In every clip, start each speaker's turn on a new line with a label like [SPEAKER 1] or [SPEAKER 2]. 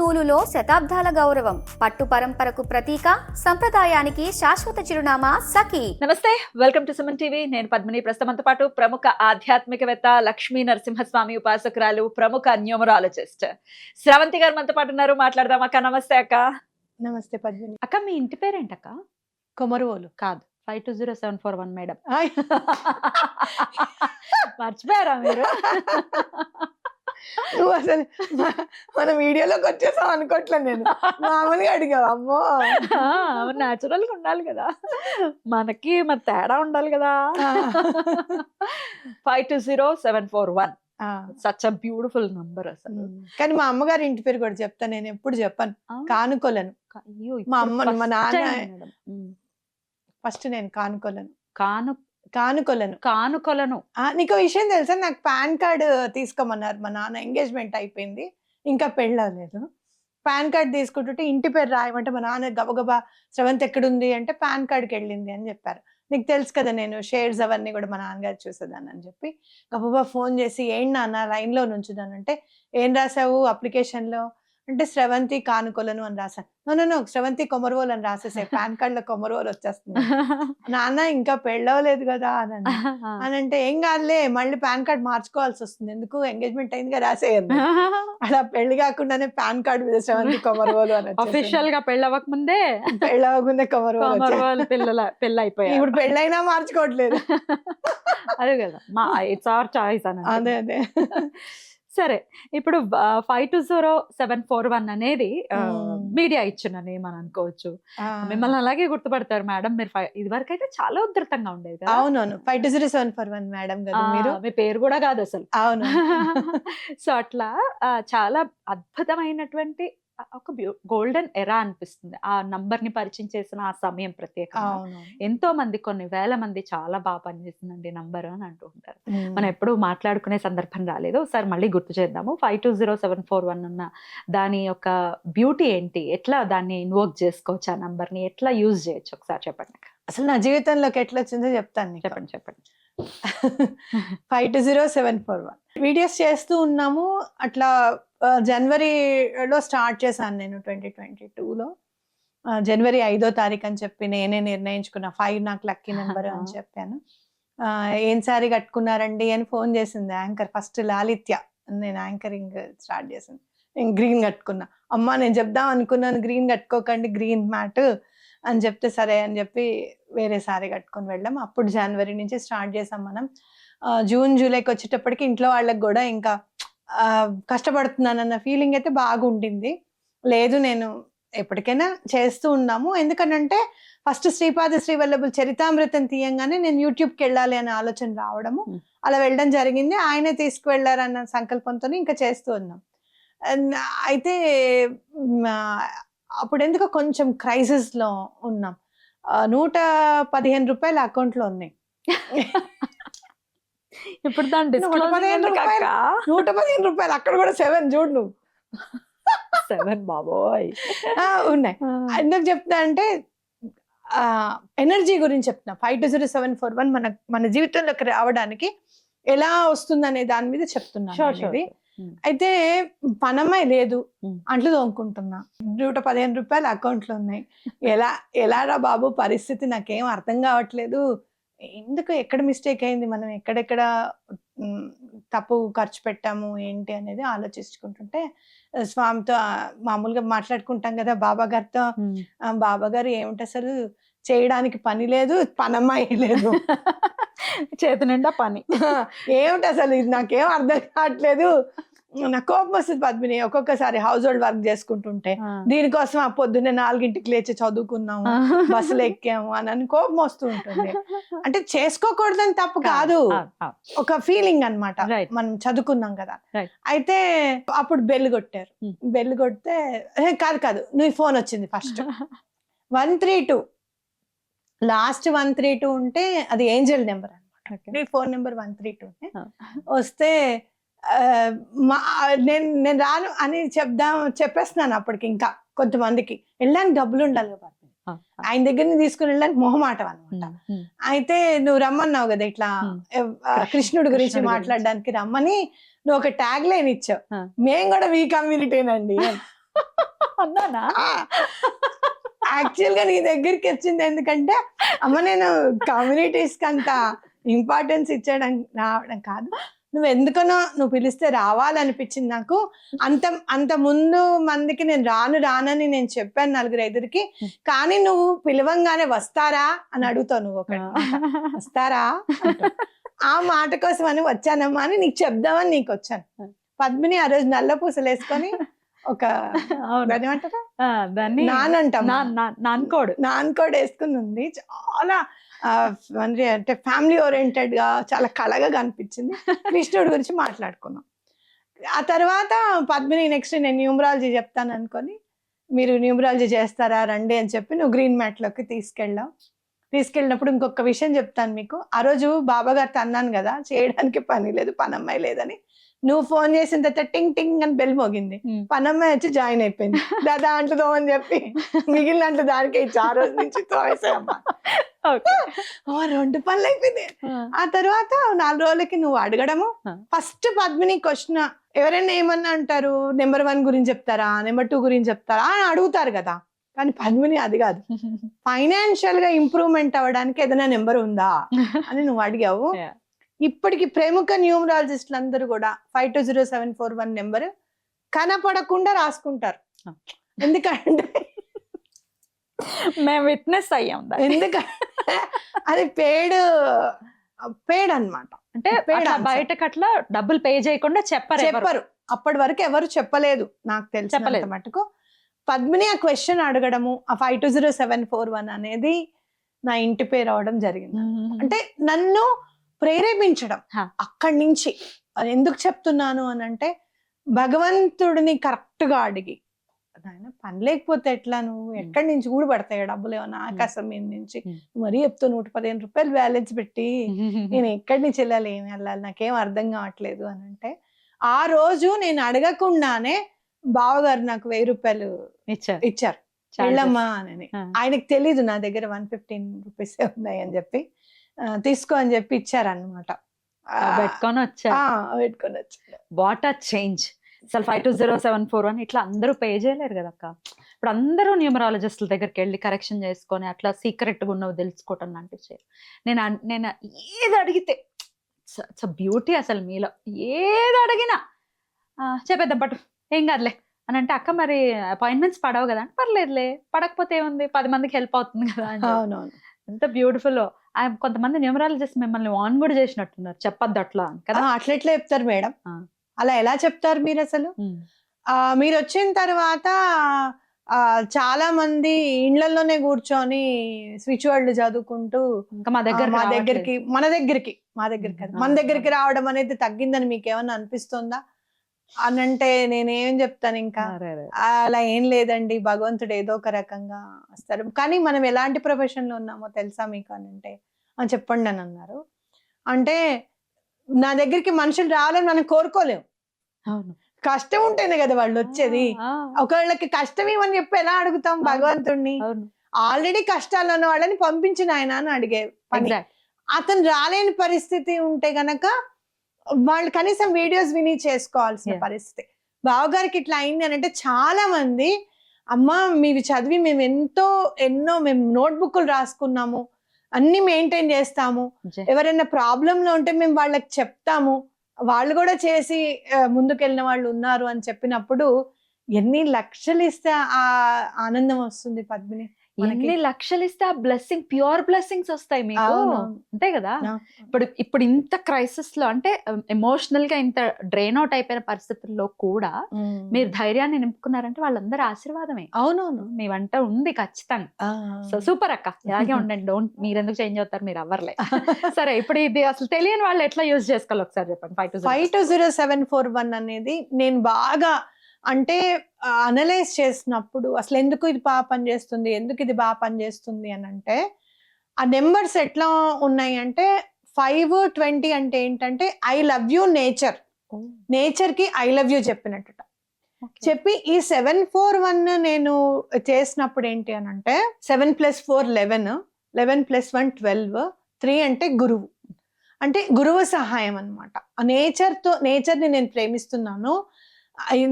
[SPEAKER 1] నూలులో శతాబ్దాల గౌరవం, పట్టు పరంపరకు ప్రతీక, సంప్రదాయానికి శాశ్వత చిరునామా సఖీ.
[SPEAKER 2] నమస్తే, వెల్కమ్ టు సుమన్ టీవీ. నేను పద్మిని. ప్రస్తుతంతో పాటు ప్రముఖ ఆధ్యాత్మికవేత్త, లక్ష్మీ నరసింహస్వామి ఉపాసకురాలు, ప్రముఖ న్యూమరాలజిస్ట్ శ్రవంతి గారు మనతో పాటు ఉన్నారు. మాట్లాడదాం అక్క. నమస్తే అక్క.
[SPEAKER 3] నమస్తే పద్మిని.
[SPEAKER 2] అక్క, మీ ఇంటి పేరేంటక్క?
[SPEAKER 3] కొమరువోలు.
[SPEAKER 2] కాదు, 520741 మేడం. మర్చిపోయారా మీరు?
[SPEAKER 3] నువ్వు అసలు మన వీడియోలోకి వచ్చేసావు అనుకోవట్లే. నేను మామూలుగా అడిగావు. అమ్మో,
[SPEAKER 2] న్యాచురల్ గా ఉండాలి కదా, మనకి మరి తేడా ఉండాలి కదా. 520741 సచ్ అ బ్యూటిఫుల్ నంబర్ అసలు.
[SPEAKER 3] కానీ మా అమ్మగారి ఇంటి పేరు కూడా చెప్తాను, నేను ఎప్పుడు చెప్పాను. కానుకోలను. మా అమ్మ మా నాన్న ఫస్ట్ నేను కానుకోలను.
[SPEAKER 2] కానుకొలను.
[SPEAKER 3] నీకు విషయం తెలుసా, నాకు పాన్ కార్డు తీసుకోమన్నారు మా నాన్న. ఎంగేజ్మెంట్ అయిపోయింది, ఇంకా పెళ్ళలేదు. పాన్ కార్డు తీసుకుంటుంటే ఇంటి పేరు రాయమంటే మా నాన్న గబగబా శ్రవంతి ఎక్కడుంది అంటే పాన్ కార్డుకి వెళ్ళింది అని చెప్పారు. నీకు తెలుసు కదా, నేను షేర్స్ అవన్నీ కూడా మా నాన్నగారు చూసేదాన్ని అని చెప్పి గబగబా ఫోన్ చేసి, ఏంటి నాన్న లైన్లో నుంచుదానంటే, ఏం రాసావు అప్లికేషన్లో అంటే శ్రవంతి కానుకోలను అని రాశాను. నో శ్రవంతి కొమరువోలు అని రాసేసే, పాన్ కార్డ్ లో కొమరువోలు వచ్చేస్తుంది. నాన్న ఇంకా పెళ్ళవలేదు కదా అని అంటే, ఏం కాదులే మళ్ళీ పాన్ కార్డ్ మార్చుకోవాల్సి వస్తుంది, ఎందుకు ఎంగేజ్మెంట్ అయిందిగా రాసేయండి. అలా పెళ్లి కాకుండానే పాన్ కార్డ్ మీద శ్రవంతి కొమరువోలు అని
[SPEAKER 2] అఫీషియల్ గా పెళ్ళవకముందే
[SPEAKER 3] కొమరువోలు
[SPEAKER 2] పెళ్ళి అయిపోయాయి.
[SPEAKER 3] ఇప్పుడు పెళ్ళైనా మార్చుకోవట్లేదు.
[SPEAKER 2] అదే కదా, మా ఇట్స్ అవర్ చాయిస్ అని.
[SPEAKER 3] అదే
[SPEAKER 2] సరే, ఇప్పుడు 520741 అనేది మీడియా ఇచ్చిన నేమ్ అని అనుకోవచ్చు. మిమ్మల్ని అలాగే గుర్తుపడతారు మేడం. మీరు ఇది వరకు అయితే చాలా ఉధృతంగా ఉండేది కదా.
[SPEAKER 3] అవునవును, 520741 మేడం కదా మీరు.
[SPEAKER 2] మీ పేరు కూడా కాదు అసలు.
[SPEAKER 3] అవును.
[SPEAKER 2] సో అట్లా చాలా అద్భుతమైనటువంటి ఒక గోల్డెన్ ఎరా అనిపిస్తుంది ఆ నంబర్ ని పరిచయం చేసిన ఆ సమయం ప్రత్యేకంగా. ఎంతో మంది, కొన్ని వేల మంది చాలా బాగా పనిచేస్తుందండి నంబర్ అని అంటూ ఉంటారు. మనం ఎప్పుడు మాట్లాడుకునే సందర్భం రాలేదు, ఒకసారి మళ్ళీ గుర్తు చేద్దాము. 520741 ఉన్న దాని యొక్క బ్యూటీ ఏంటి, ఎట్లా దాన్ని ఇన్వోక్ చేసుకోవచ్చు, ఆ నంబర్ ని ఎట్లా యూజ్ చేయొచ్చు, ఒకసారి చెప్పండి.
[SPEAKER 3] అసలు నా జీవితంలోకి ఎట్లా వచ్చిందో చెప్తాను.
[SPEAKER 2] చెప్పండి.
[SPEAKER 3] 520741 వీడియోస్ చేస్తూ ఉన్నాము. అట్లా జనవరిలో స్టార్ట్ చేశాను నేను 2022లో. జనవరి 5వ తారీఖు అని చెప్పి నేనే నిర్ణయించుకున్నా. 5 నాకు లక్కీ నెంబర్ అని చెప్పాను. ఏం సారీ కట్టుకున్నారండి అని ఫోన్ చేసింది యాంకర్. ఫస్ట్ లాలిత్య, నేను యాంకరింగ్ స్టార్ట్ చేసింది. నేను గ్రీన్ కట్టుకున్నా. అమ్మ నేను చెప్దాం అనుకున్నాను, గ్రీన్ కట్టుకోకండి, గ్రీన్ మ్యాట్ అని చెప్తే సరే అని చెప్పి వేరే సారీ కట్టుకొని వెళ్ళాం. అప్పుడు జనవరి నుంచి స్టార్ట్ చేసాం మనం. జూన్ జూలైకి వచ్చేటప్పటికి ఇంట్లో వాళ్ళకి కూడా ఇంకా కష్టపడుతున్నానన్న ఫీలింగ్ అయితే బాగుండింది. లేదు నేను ఎప్పటికైనా చేస్తూ ఉన్నాము, ఎందుకనంటే ఫస్ట్ శ్రీపాద శ్రీవల్లభుల చరితామృతం తీయంగానే నేను యూట్యూబ్కి వెళ్ళాలి అనే ఆలోచన రావడము, అలా వెళ్ళడం జరిగింది. ఆయనే తీసుకువెళ్ళారన్న సంకల్పంతో ఇంకా చేస్తూ ఉన్నాం. అయితే అప్పుడు ఎందుకో కొంచెం క్రైసిస్ లో ఉన్నాం. 115 రూపాయలు అకౌంట్లో ఉన్నాయి.
[SPEAKER 2] ఇప్పుడు దాని
[SPEAKER 3] 115 రూపాయలు, అక్కడ కూడా 7 చూడు నువ్వు.
[SPEAKER 2] 7 బాబోయ్
[SPEAKER 3] ఉన్నాయి. ఎందుకు చెప్తా అంటే ఎనర్జీ గురించి చెప్తున్నా. 520741 మన జీవితంలోకి రావడానికి ఎలా వస్తుందనే దాని మీద చెప్తున్నా. అయితే పనమే లేదు, అంట్లు తోముకుంటున్నా, 115 రూపాయలు అకౌంట్లో ఉన్నాయి. ఎలా రా బాబు పరిస్థితి, నాకేం అర్థం కావట్లేదు. ఎందుకు, ఎక్కడ మిస్టేక్ అయింది, మనం ఎక్కడెక్కడ తప్పు ఖర్చు పెట్టాము ఏంటి అనేది ఆలోచించుకుంటుంటే స్వామితో మామూలుగా మాట్లాడుకుంటాం కదా బాబా గారితో. బాబా గారు ఏమిటి అసలు చేయడానికి పని లేదు, పనమ్మాయి లేదు,
[SPEAKER 2] చేతి నిండా పని,
[SPEAKER 3] ఏమిటి అసలు ఇది నాకేం అర్థం కావట్లేదు. నాకు కోపం వస్తుంది పద్మిని. ఒక్కొక్కసారి హౌస్ హోల్డ్ వర్క్ చేసుకుంటుంటే దీనికోసం ఆ పొద్దున్నే 4కి లేచి చదువుకున్నాము, బస్సులు ఎక్కాము అని కోపం వస్తూ ఉంటుంది. అంటే చేసుకోకూడదని తప్పు కాదు, ఒక ఫీలింగ్ అన్నమాట. మనం చదువుకున్నాం కదా. అయితే అప్పుడు బెల్ కొట్టారు. బెల్ కొడితే కాదు నీ ఫోన్ వచ్చింది. ఫస్ట్ 132 లాస్ట్ 132 ఉంటే అది ఏంజల్ నెంబర్ అనమాట. నీ ఫోన్ నెంబర్ 132 వస్తే నేను రాను అని చెప్పేస్తున్నాను అప్పటికి. ఇంకా కొంతమందికి వెళ్ళడానికి డబ్బులు ఉండాలి కదా, ఆయన దగ్గర తీసుకుని వెళ్ళడానికి మొహమాటం అనమాట. అయితే నువ్వు రమ్మన్నావు కదా ఇట్లా కృష్ణుడి గురించి మాట్లాడడానికి రమ్మని, నువ్వు ఒక ట్యాగ్ లైన్ ఇచ్చావు, మేము కూడా మీ కమ్యూనిటీనండి.
[SPEAKER 2] అన్నానా?
[SPEAKER 3] యాక్చువల్ గా నీ దగ్గరికి వచ్చింది ఎందుకంటే అమ్మ నేను కమ్యూనిటీస్ కి అంత ఇంపార్టెన్స్ ఇచ్చడం రావడం కాదు, నువ్వు ఎందుకనో నువ్వు పిలిస్తే రావాలనిపించింది నాకు. అంత ముందు మందికి నేను రానని నేను చెప్పాను నలుగురు ఎదురికి, కానీ నువ్వు పిలవంగానే వస్తారా అని అడుగుతావు, నువ్వు ఒక వస్తారా అంటావు. ఆ మాట కోసం అని వచ్చానమ్మా అని నీకు చెప్దామని నీకు వచ్చాను. పద్మిని ఆ రోజు నల్ల పూసలు వేసుకొని ఒక ఏమంటారా
[SPEAKER 2] దాన్ని
[SPEAKER 3] నానంటాం,
[SPEAKER 2] నాన్కోడ్
[SPEAKER 3] వేసుకుని ఉంది. చాలా అంటే ఫ్యామిలీ ఓరియంటెడ్ గా చాలా కళగా కనిపించింది. కృష్ణుడి గురించి మాట్లాడుకున్నాం. ఆ తర్వాత పద్మిని నెక్స్ట్ నేను న్యూమరాలజీ చెప్తాను అనుకొని, మీరు న్యూమరాలజీ చేస్తారా రండి అని చెప్పి నువ్వు గ్రీన్ మ్యాట్ లోకి తీసుకెళ్ళినప్పుడు ఇంకొక విషయం చెప్తాను మీకు. ఆ రోజు బాబా గారితో అన్నాను కదా చేయడానికి పని లేదు, పనమ్మాయి లేదని. నువ్వు ఫోన్ చేసిన తర్వాత టింగ్ టింగ్ అని బెల్ మోగింది, పనమ్మాయి వచ్చి జాయిన్ అయిపోయింది. దాంట్లో తోమని చెప్పి మిగిలిన దాంట్లో దానికి ఇచ్చి ఆ రోజు నుంచి తోవేసాయమ్మా. 2 పనులు అయిపోయింది. ఆ తర్వాత 4 రోజులకి నువ్వు అడగడము, ఫస్ట్ పద్మిని క్వశ్చన్ ఎవరైనా ఏమన్నా అంటారు, నెంబర్ 1 గురించి చెప్తారా, నెంబర్ 2 గురించి చెప్తారా అని అడుగుతారు కదా. కానీ పద్మిని అది కాదు, ఫైనాన్షియల్ గా ఇంప్రూవ్మెంట్ అవ్వడానికి ఏదైనా నెంబర్ ఉందా అని నువ్వు అడిగావు. ఇప్పటికి ప్రముఖ న్యూమరాలజిస్టులు అందరూ కూడా 520741 నెంబర్ కనపడకుండా రాసుకుంటారు. ఎందుకంటే
[SPEAKER 2] మేము విట్నెస్ అయ్యాం.
[SPEAKER 3] ఎందుకంటే అది పేడ్ అన్నమాట.
[SPEAKER 2] అంటే బయటకు అట్లా డబ్బులు పే చేయకుండా చెప్పరు.
[SPEAKER 3] అప్పటి వరకు ఎవరు చెప్పలేదు నాకు తెలిసినంత మటుకు. పద్మిని ఆ క్వశ్చన్ అడగడము, ఆ 520741 అనేది నా ఇంటి పేరు అవడం జరిగింది. అంటే నన్ను ప్రేరేపించడం అక్కడి నుంచి. ఎందుకు చెప్తున్నాను అని అంటే, భగవంతుడిని కరెక్ట్ గా అడిగి, ఆయన పని లేకపోతే ఎట్లా, నువ్వు ఎక్కడి నుంచి కూడా పడతాయి డబ్బులు ఏమన్నా ఆకాశం మీద నుంచి, మరీ చెప్తూ 115 రూపాయలు బ్యాలెన్స్ పెట్టి నేను ఎక్కడి నుంచి వెళ్ళాలి, ఏమి వెళ్ళాలి, నాకేం అర్థం కావట్లేదు అని అంటే, ఆ రోజు నేను అడగకుండానే బావగారు నాకు 1000 రూపాయలు ఇచ్చారు వెళ్ళమ్మా అని. ఆయనకు తెలీదు నా దగ్గర 115 రూపీస్ ఉన్నాయి అని చెప్పి, తీసుకో అని చెప్పి ఇచ్చారన్నమాట.
[SPEAKER 2] పెట్టుకొని వచ్చారు. వాట్ ఆ చేంజ్ అసలు. 520741 ఇట్లా అందరూ పే చేయలేరు కదా అక్క. ఇప్పుడు అందరూ న్యూమరాలజిస్టుల దగ్గరికి వెళ్ళి కరెక్షన్ చేసుకొని అట్లా సీక్రెట్గా ఉన్నవి తెలుసుకోవటం లాంటివి చేయరు. నేను ఏది అడిగితే బ్యూటీ అసలు మీలో, ఏది అడిగినా చెప్పేద్దాం పట్టు ఏం కాదులే అని అంటే, అక్క మరి అపాయింట్మెంట్స్ పడవు కదా అంటే, పర్లేదులే పడకపోతే ఏముంది, 10 మందికి హెల్ప్ అవుతుంది కదా అని. ఎంత బ్యూటిఫుల్. కొంతమంది న్యూమరాలజిస్ట్ మిమ్మల్ని ఆన్ కూడా చేసినట్టున్నారు, చెప్పొద్దు అట్లా అని కదా.
[SPEAKER 3] అట్లా ఎట్లా చెప్తారు మేడం? అలా ఎలా చెప్తారు మీరు అసలు? మీరు వచ్చిన తర్వాత చాలా మంది ఇండ్లలోనే కూర్చొని స్విచ్ వర్డ్లు చదువుకుంటూ మన దగ్గరికి రావడం అనేది తగ్గిందని మీకు ఏమన్నా అనిపిస్తుందా అని అంటే, నేనేం చెప్తాను ఇంకా, అలా ఏం లేదండి, భగవంతుడు ఏదో ఒక రకంగా వస్తారు. కానీ మనం ఎలాంటి ప్రొఫెషన్ లో ఉన్నామో తెలుసా మీకు అని అంటే, చెప్పండి అని అన్నారు. అంటే నా దగ్గరికి మనుషులు రావాలని మనం కోరుకోలేము. కష్టం ఉంటేనే కదా వాళ్ళు వచ్చేది. ఒకళ్ళకి కష్టం ఏమని చెప్పి ఎలా అడుగుతాం భగవంతుడిని? ఆల్రెడీ కష్టాల్లో ఉన్న వాళ్ళని పంపించిన ఆయన అని అడిగే పని. అతను రాలేని పరిస్థితి ఉంటే గనక వాళ్ళు కనీసం వీడియోస్ విని చేసుకోవాల్సిన పరిస్థితి. బావగారికి ఇట్లా అయింది అని అంటే, చాలా మంది అమ్మ మీవి చదివి మేము ఎన్నో మేము నోట్బుక్లు రాసుకున్నాము, అన్ని మెయింటైన్ చేస్తాము, ఎవరైనా ప్రాబ్లం లో ఉంటే మేము వాళ్ళకి చెప్తాము, వాళ్ళు కూడా చేసి ముందుకెళ్ళిన వాళ్ళు ఉన్నారు అని చెప్పినప్పుడు ఎన్ని లక్షలు ఇస్తే ఆ ఆనందం వస్తుంది పద్మిని.
[SPEAKER 2] ఎన్ని లక్షలు ఇస్తే ఆ బ్లెస్సింగ్, ప్యూర్ బ్లెస్సింగ్స్ వస్తాయి మీకు, అంతే కదా. ఇప్పుడు ఇంత క్రైసిస్ లో, అంటే ఎమోషనల్ గా ఇంత డ్రైన్ అవుట్ అయిపోయిన పరిస్థితుల్లో కూడా మీరు ధైర్యాన్ని నింపుకున్నారంటే వాళ్ళందరూ ఆశీర్వాదమే.
[SPEAKER 3] అవునవును,
[SPEAKER 2] మీ వంట ఉంది ఖచ్చితంగా. సో సూపర్ అక్క, ఇలాగే ఉండండి. మీరెందుకు చేంజ్ అవుతారు, మీరు అవ్వర్లే. సరే, ఇప్పుడు ఇది అసలు తెలియని వాళ్ళు ఎట్లా యూజ్ చేసుకోవాలి ఒకసారి చెప్పండి.
[SPEAKER 3] 520741 అనేది నేను బాగా అంటే అనలైజ్ చేసినప్పుడు, అసలు ఎందుకు ఇది బాగా పనిచేస్తుంది, ఎందుకు ఇది బాగా పనిచేస్తుంది అని అంటే, ఆ నెంబర్స్ ఎట్లా ఉన్నాయి అంటే, 520 అంటే ఏంటంటే I love you nature, nature కి ఐ లవ్ యూ చెప్పినట్టు చెప్పి, ఈ 741 నేను చేసినప్పుడు ఏంటి అని అంటే, 7 + 4 11, 11 + 1 12, 3 అంటే గురువు, అంటే గురువు సహాయం అనమాట. ఆ నేచర్ని నేను ప్రేమిస్తున్నాను,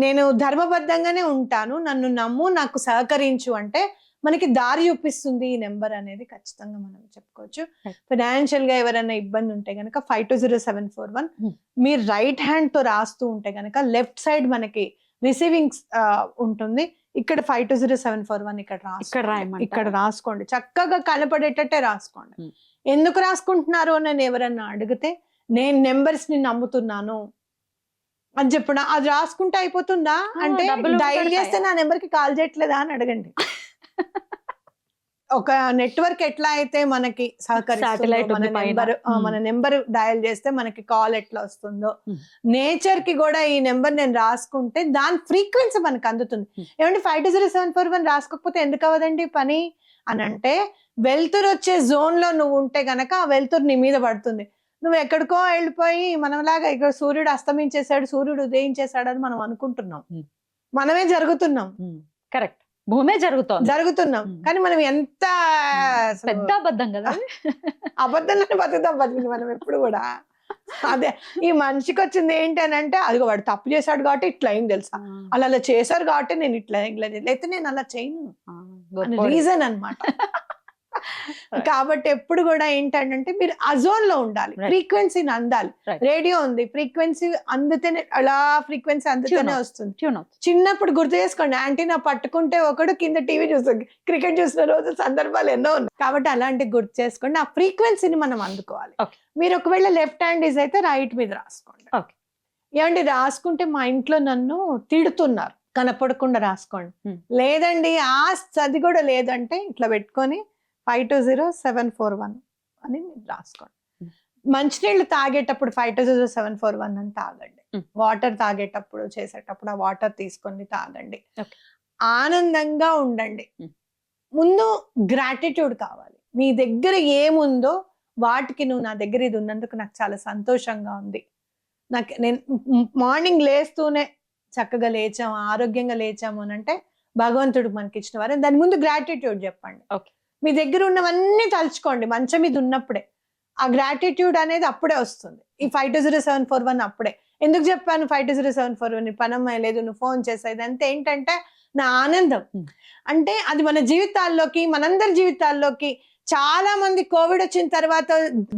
[SPEAKER 3] నేను ధర్మబద్ధంగానే ఉంటాను, నన్ను నమ్ము, నాకు సహకరించు అంటే మనకి దారి చూపిస్తుంది ఈ నెంబర్ అనేది ఖచ్చితంగా మనం చెప్పుకోవచ్చు. ఫైనాన్షియల్ గా ఎవరైనా ఇబ్బంది ఉంటే గనక 520741 మీరు రైట్ హ్యాండ్ తో రాస్తూ ఉంటే గనక లెఫ్ట్ సైడ్ మనకి రిసీవింగ్ ఉంటుంది, ఇక్కడ 520741 ఇక్కడ రాసుకోండి, చక్కగా కనపడేటట్టే రాసుకోండి. ఎందుకు రాసుకుంటున్నారు అని ఎవరన్నా అడిగితే నేను నెంబర్స్ ని నమ్ముతున్నాను అని చెప్పిన, అది రాసుకుంటే అయిపోతుందా అంటే డైల్ చేస్తే నా నెంబర్ కి కాల్ చేయట్లేదా అని అడగండి. ఒక నెట్వర్క్ ఎట్లా అయితే మనకి సహకరిస్తుందో, మన నెంబర్ డయల్ చేస్తే మనకి కాల్ ఎట్లా వస్తుందో, నేచర్ కి కూడా ఈ నెంబర్ నేను రాసుకుంటే దాని ఫ్రీక్వెన్సీ మనకు అందుతుంది. ఏమంటే 520741 రాసుకోకపోతే ఎందుకు అవ్వదండి పని అని అంటే, వెలుతురు వచ్చే జోన్ లో నువ్వు ఉంటే గనక ఆ వెలుతురు నీ మీద పడుతుంది. నువ్వు ఎక్కడికో వెళ్ళిపోయి మనలాగా ఇక్కడ సూర్యుడు అస్తమించేశాడు, సూర్యుడు ఉదయించేశాడు అని మనం అనుకుంటున్నాం, మనమే జరుగుతున్నాం.
[SPEAKER 2] కరెక్ట్, భూమే జరుగుతున్నాం కానీ మనం ఎంత పెద్ద అబద్ధం కదా,
[SPEAKER 3] అబద్ధంలోనే బతుకుతాం మనం ఎప్పుడు కూడా. అదే ఈ మనిషికి వచ్చింది ఏంటి అని అంటే, అదిగో వాడు తప్పు చేశాడు కాబట్టి ఇట్లా అయింది తెలుసా, అలా చేశారు కాబట్టి నేను ఇట్లా లేకపోతే నేను అలా చేయను రీజన్ అన్నమాట. కాబట్టి ఎప్పుడు కూడా ఏంటంటే మీరు అజోన్ లో ఉండాలి, ఫ్రీక్వెన్సీని అందాలి. రేడియో ఉంది, ఫ్రీక్వెన్సీ అందుతేనే, అలా ఫ్రీక్వెన్సీ అందుతేనే వస్తుంది. చిన్నప్పుడు గుర్తు చేసుకోండి, యాంటీనా పట్టుకుంటే ఒకడు కింద టీవీ చూస్తుంది, క్రికెట్ చూసిన రోజు సందర్భాలు ఎన్నో ఉన్నాయి. కాబట్టి అలాంటి గుర్తు చేసుకోండి, ఆ ఫ్రీక్వెన్సీని మనం అందుకోవాలి. మీరు ఒకవేళ లెఫ్ట్ హ్యాండ్ అయితే రైట్ మీద రాసుకోండి. ఏమండి రాసుకుంటే మా ఇంట్లో నన్ను తిడుతున్నారు, కనపడకుండా రాసుకోండి. లేదండి అది కూడా లేదంటే ఇట్లా పెట్టుకొని 520741 అని మీరు రాసుకోండి. మంచినీళ్ళు తాగేటప్పుడు 520741 అని తాగండి. వాటర్ తాగేటప్పుడు చేసేటప్పుడు ఆ వాటర్ తీసుకొని తాగండి. ఆనందంగా ఉండండి. ముందు గ్రాటిట్యూడ్ కావాలి. మీ దగ్గర ఏముందో వాటికి నువ్వు నా దగ్గర ఇది ఉన్నందుకు నాకు చాలా సంతోషంగా ఉంది, నేను మార్నింగ్ లేస్తూనే చక్కగా లేచాము, ఆరోగ్యంగా లేచాము అని అంటే భగవంతుడు మనకి ఇచ్చిన వారు. దాని ముందు గ్రాటిట్యూడ్ చెప్పండి. మీ దగ్గర ఉన్నవన్నీ తలుచుకోండి మంచం మీద ఉన్నప్పుడే. ఆ గ్రాటిట్యూడ్ అనేది అప్పుడే వస్తుంది. ఈ 520741 అప్పుడే. ఎందుకు చెప్పాను 520741 పనమ్మాయి లేదు, నువ్వు ఫోన్ చేసేది అంతే ఏంటంటే నా ఆనందం. అంటే అది మన జీవితాల్లోకి, మనందరి జీవితాల్లోకి, చాలా మంది కోవిడ్ వచ్చిన తర్వాత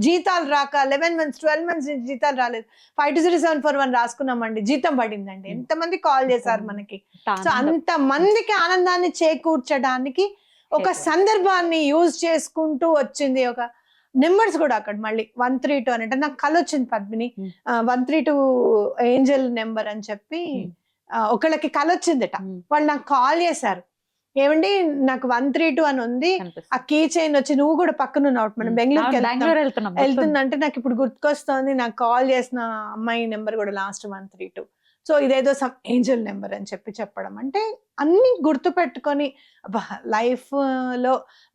[SPEAKER 3] జీతాలు రాక 11 months 12 months జీతాలు రాలేదు, 520741 రాసుకున్నామండి, జీతం పడిందండి. ఎంతమంది కాల్ చేశారు మనకి. సో అంత మందికి ఆనందాన్ని చేకూర్చడానికి ఒక సందర్భాన్ని యూజ్ చేసుకుంటూ వచ్చింది. ఒక నెంబర్స్ కూడా అక్కడ మళ్ళీ 132 అని అంటే నాకు కళ వచ్చింది పద్మిని, 132 ఏంజల్ నెంబర్ అని చెప్పి ఒకళ్ళకి కళ వచ్చిందట. వాళ్ళు నాకు కాల్ చేశారు, ఏమండి నాకు 132 అని ఉంది, ఆ కీ చైన్ వచ్చి, నువ్వు కూడా పక్కన ఉన్నావు, మనం బెంగళూరు వెళ్తుందంటే నాకు ఇప్పుడు గుర్తుకొస్తోంది, నాకు కాల్ చేసిన అమ్మాయి నెంబర్ కూడా లాస్ట్ 132. సో ఇదేదో సమ్ ఏంజల్ నెంబర్ అని చెప్పడం అంటే అన్ని గుర్తు పెట్టుకొని, లైఫ్ లో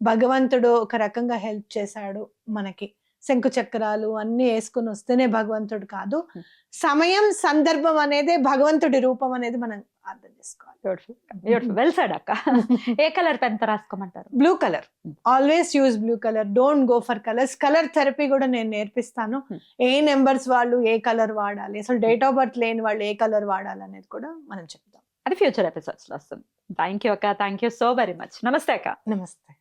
[SPEAKER 3] భగవంతుడు ఒక రకంగా హెల్ప్ చేశాడు మనకి. శంకు చక్రాలు అన్ని వేసుకుని వస్తేనే భగవంతుడు కాదు, సమయం సందర్భం అనేది భగవంతుడి రూపం అనేది మనం అర్థం చేసుకోవాలి.
[SPEAKER 2] వెల్ సైడ్ అక్క. ఏ కలర్ పెన్ తో రాసుకోమంటారు?
[SPEAKER 3] Blue colour. Always use blue colour, don't go for colours. Colour therapy కూడా నేను నేర్పిస్తాను. ఏ నెంబర్స్ వాళ్ళు ఏ కలర్ వాడాలి, అసలు డేట్ ఆఫ్ బర్త్ లేని వాళ్ళు ఏ కలర్ వాడాలి అనేది కూడా మనం చెప్తాం.
[SPEAKER 2] అది ఫ్యూచర్ ఎపిసోడ్స్ లో వస్తుంది. థ్యాంక్ యూ అక్క, thank you so very much. నమస్తే అక్క.
[SPEAKER 3] నమస్తే.